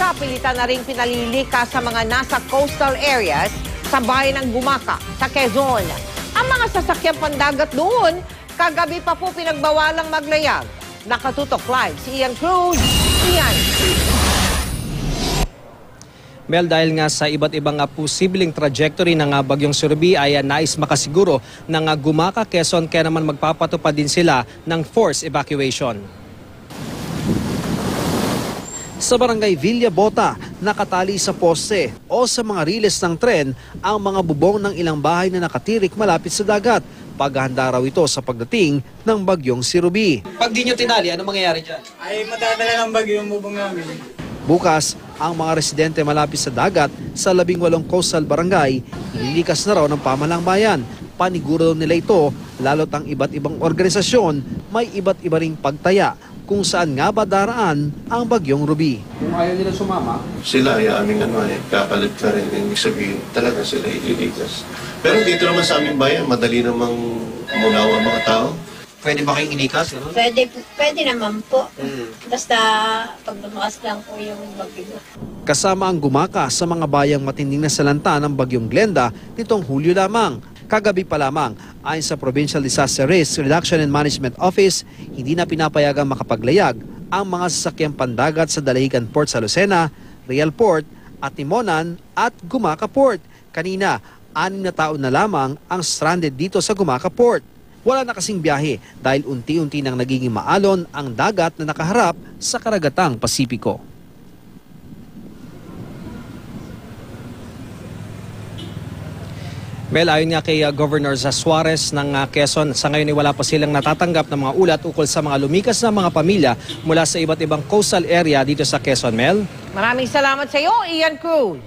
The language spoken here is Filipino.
Gumaka, pilitan na rin pinalilika sa mga nasa coastal areas sa bayan ng Gumaka, sa Quezon. Ang mga sasakyang pandagat doon, kagabi pa po pinagbawalang maglayag. Nakatutok live si Ian Cruz. Ian. Mel, dahil nga sa iba't ibang posibleng trajectory ng bagyong Surubí ay nais makasiguro ng Gumaka, Quezon, kaya naman magpapatupad din sila ng forced evacuation. Sa barangay Villa Bota, nakatali sa poste o sa mga riles ng tren ang mga bubong ng ilang bahay na nakatirik malapit sa dagat. Paghahanda raw ito sa pagdating ng bagyong Surubí. Pag di nyo tinali, ano mangyayari dyan? Ay matadala ng bagyo yung bubong namin. Bukas, ang mga residente malapit sa dagat sa 18 coastal barangay, ililikas na raw ng pamahalang bayan. Paniguro nila ito, lalo't ang iba't ibang organisasyon may iba't iba ring pagtaya kung saan nga ba daraan ang bagyong Ruby. Kung ayaw nila sumama, sila ay aming kapalit ka rin. Ibig sabihin, talaga sila ililikas. Pero dito naman sa aming bayan, madali namang umunawa ang mga tao. pwede ba kayong ilikas? Pwede naman po. Basta pag lumakas lang po yung bagyo. Kasama ang Gumaka sa mga bayang matinding nasalanta ng bagyong Glenda nitong Hulyo lamang. Kagabi pa lamang, ayon sa Provincial Disaster Risk Reduction and Management Office, hindi na pinapayagang makapaglayag ang mga sasakyang pandagat sa Dalahican Port sa Lucena, Real Port, Atimonan at Gumaka Port. Kanina, 6 na taon na lamang ang stranded dito sa Gumaka Port. Wala na kasing biyahe dahil unti-unti nang nagiging maalon ang dagat na nakaharap sa karagatang Pasipiko. Mel, ayon nga kay Governor Suarez ng Quezon, sa ngayon ay wala pa silang natatanggap ng mga ulat ukol sa mga lumikas na mga pamilya mula sa iba't ibang coastal area dito sa Quezon, Mel. Maraming salamat sa iyo, Ian Cruz.